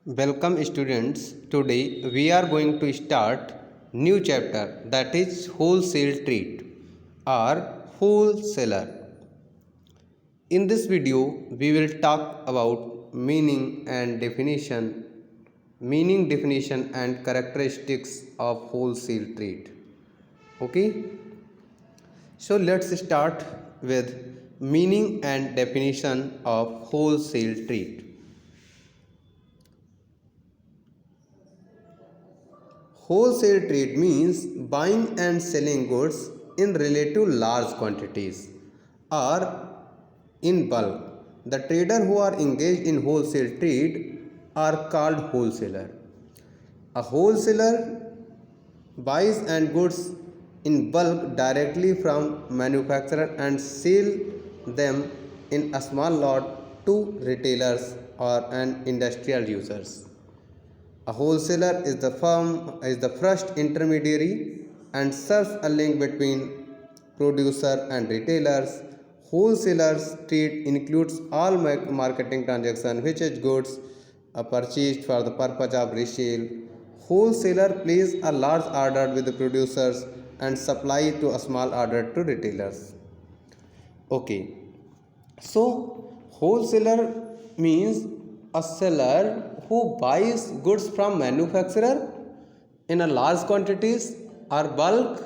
Welcome students. Today we are going to start new chapter, that is wholesale trade or wholesaler. In this video we will talk about meaning definition and characteristics of wholesale trade. Okay? So let's start with meaning and definition of wholesale trade. Wholesale trade means buying and selling goods in relative large quantities or in bulk. The trader who are engaged in wholesale trade are called wholesaler. A wholesaler buys and goods in bulk directly from manufacturer and sell them in a small lot to retailers or and industrial users. A wholesaler is the first intermediary and serves a link between producer and retailers. Wholesalers trade includes all marketing transactions which is goods purchased for the purpose of resale. Wholesaler places a large order with the producers and supply to a small order to retailers. Okay, so wholesaler means a seller who buys goods from manufacturer in a large quantities or bulk,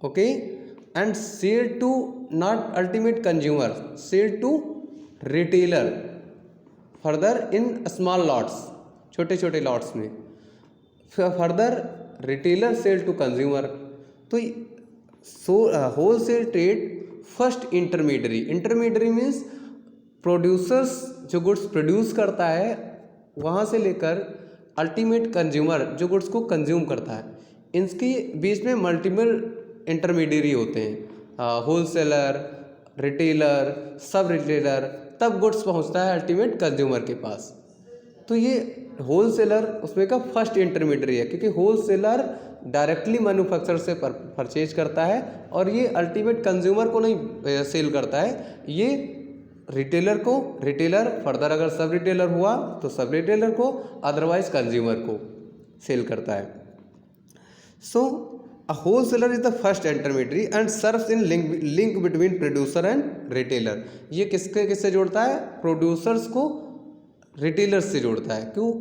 okay, and sell to not ultimate consumer, sell to retailer further in small lots, छोटे छोटे lots में, further retailer sell to consumer. तो wholesale trade first intermediary means producers जो goods produce करता है वहाँ से लेकर अल्टीमेट कंज्यूमर जो गुड्स को कंज्यूम करता है, इनके बीच में मल्टीपल इंटरमीडियरी होते हैं, होलसेलर, रिटेलर, सब रिटेलर, तब गुड्स पहुँचता है अल्टीमेट कंज्यूमर के पास. तो ये होलसेलर उसमें का फर्स्ट इंटरमीडियरी है, क्योंकि होलसेलर डायरेक्टली मैन्युफैक्चरर से परचेज करता है और ये अल्टीमेट कंज्यूमर को नहीं सेल करता है, ये रिटेलर को, रिटेलर फर्दर अगर सब रिटेलर हुआ तो सब रिटेलर को, अदरवाइज कंज्यूमर को सेल करता है. So a wholesaler is the first intermediary and serves in link between producer and retailer. ये किससे जोड़ता है? प्रोड्यूसर्स को रिटेलर्स से जोड़ता है. क्यों?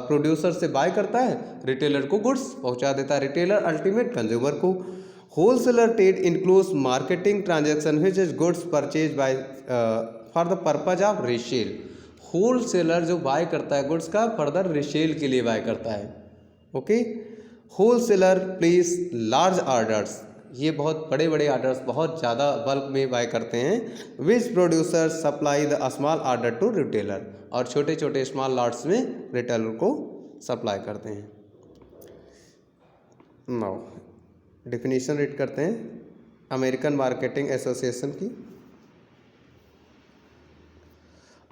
प्रोड्यूसर से बाय करता है, रिटेलर को गुड्स पहुंचा देता है, रिटेलर अल्टीमेट कंज्यूमर को. Wholesaler trade includes marketing transaction which is goods purchase by for the purpose of resale. Wholesaler जो बाय करता है गुड्स का फर्दर रिसेल के लिए बाय करता है. Okay. Wholesaler place large orders, ये बहुत बड़े बड़े ऑर्डर्स बहुत ज़्यादा बल्क में बाय करते हैं. Which producer supply the small order to retailer, और छोटे छोटे स्मॉल लॉट्स में रिटेलर को सप्लाई करते हैं. नाउ डेफिनेशन रीड करते हैं अमेरिकन मार्केटिंग एसोसिएशन की.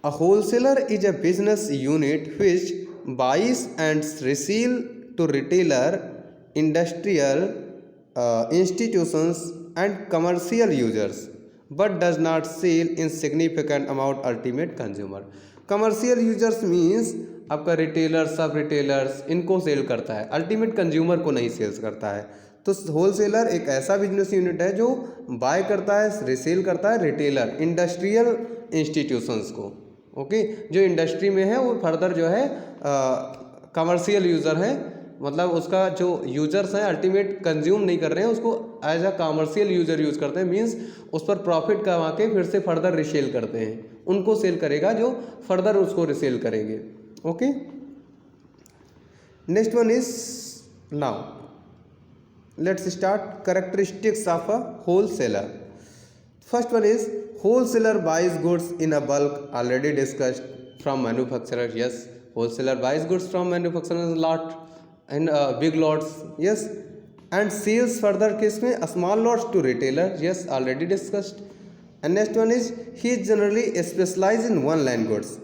A wholesaler is a business unit which buys and resell to retailer, industrial institutions and commercial users, but does not sell in significant amount ultimate consumer. Commercial users means आपका retailer, सब retailers, इनको cell करता है, ultimate consumer को नहीं sales करता है. तो होलसेलर एक ऐसा बिजनेस यूनिट है जो बाय करता है, रिसेल करता है रिटेलर, इंडस्ट्रियल इंस्टीट्यूशंस को. ओके. जो इंडस्ट्री में है वो फर्दर जो है कमर्शियल यूज़र है, मतलब उसका जो यूजर्स हैं अल्टीमेट कंज्यूम नहीं कर रहे हैं, उसको as a commercial user use करते हैं. मींस उस पर प्रॉफिट कमा के फिर से फर्दर रिसेल करते हैं, उनको सेल करेगा जो फर्दर उसको रिसेल करेंगे. Okay. Next one is now let's start characteristics of a wholesaler. First one is wholesaler buys goods in a bulk, already discussed, from manufacturer. Yes, wholesaler buys goods from manufacturer in lot, in big lots. Yes, and sells further case में small lots to retailer. Yes, already discussed. And next one is he is generally specialized in one line goods.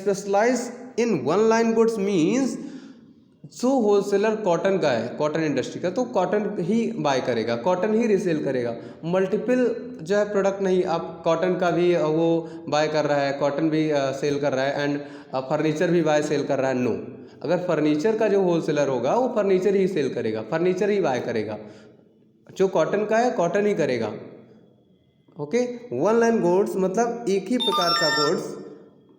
Specialized in one line goods means जो wholesaler cotton का है, cotton industry का, तो cotton ही bye करेगा, cotton ही resale करेगा. Multiple जो है product नहीं, आप कॉटन का भी वो बाय कर रहा है, कॉटन भी सेल कर रहा है, एंड फर्नीचर भी बाय सेल कर रहा है. नो, अगर फर्नीचर का जो होलसेलर होगा वो फर्नीचर ही सेल करेगा, फर्नीचर ही बाय करेगा, जो कॉटन का है कॉटन ही करेगा। ओके, वन लाइन गुड्स मतलब एक ही प्रकार का गुड्स,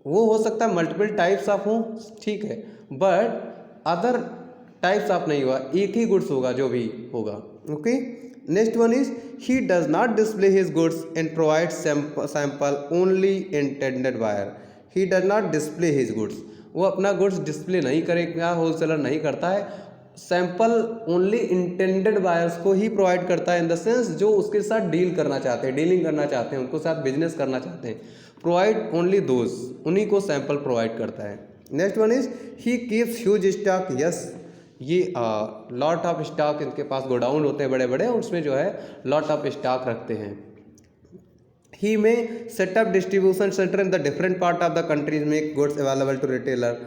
वो हो सकता है मल्टीपल टाइप्स ऑफ हो, ठीक है, बट अदर टाइप्स ऑफ नहीं हुआ, एक ही गुड्स होगा जो भी होगा। Okay, next one is he does not display his goods and provide sample only intended buyer. He does not display his goods, वो अपना गुड्स डिस्प्ले नहीं करेगा, होलसेलर नहीं करता है, सैंपल ओनली इंटेंडेड बायर्स को ही प्रोवाइड करता है, इन द सेंस जो उसके साथ डील करना चाहते हैं, डीलिंग करना चाहते हैं, उनको साथ बिजनेस करना चाहते हैं, प्रोवाइड ओनली दोज, उन्हीं को सैंपल प्रोवाइड करता है। Next one is he keeps huge stock, yes, ये लॉट ऑफ स्टॉक, इनके पास गोडाउन होते हैं बड़े बड़े, उसमें जो है लॉट ऑफ स्टॉक रखते हैं। ही में setup distribution centre in the different part of the countries make goods available to retailer,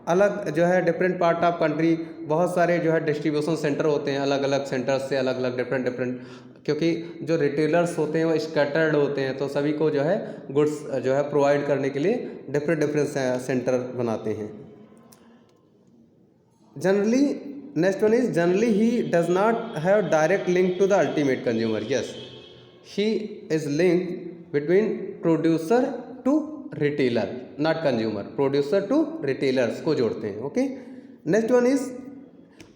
अलग जो है डिफरेंट पार्ट ऑफ कंट्री बहुत सारे जो है डिस्ट्रीब्यूशन सेंटर होते हैं, अलग अलग सेंटर्स से अलग अलग डिफरेंट, क्योंकि जो रिटेलर्स होते हैं वो स्कैटर्ड होते हैं, तो सभी को जो है गुड्स जो है प्रोवाइड करने के लिए डिफरेंट सेंटर बनाते हैं। Generally next one is generally he does not have direct link to the ultimate consumer, yes, he is link between producer to retailer, not consumer, producer to retailers को जोड़ते हैं। Okay, next one is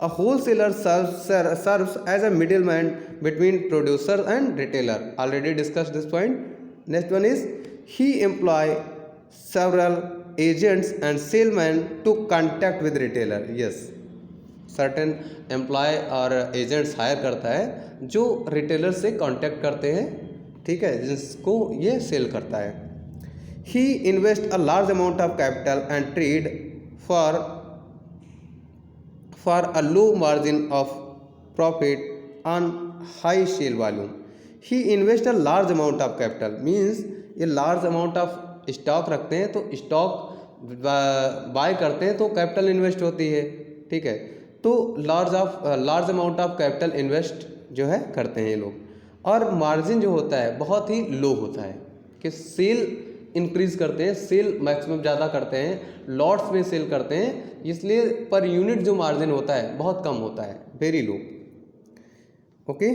a wholesaler serves as a middle man between producer and retailer, already discuss this point. Next one is he employ several agents and salesman to contact with retailer, yes, certain employ और agents higher करता है जो retailer से contact करते हैं, ठीक है, जिसको ये सेल करता है। He invest a large amount of capital and trade for a low margin of profit on high sale volume. He invest a large amount of capital means ये लार्ज अमाउंट ऑफ स्टॉक रखते हैं, तो stock bye करते हैं तो capital invest होती है, ठीक है, तो large amount of capital invest जो है करते हैं ये लोग, और मार्जिन जो होता है बहुत ही लो होता है, कि सेल इंक्रीज करते हैं, सेल मैक्सिमम ज़्यादा करते हैं, लॉट्स में सेल करते हैं, इसलिए पर यूनिट जो मार्जिन होता है बहुत कम होता है, वेरी लो। ओके।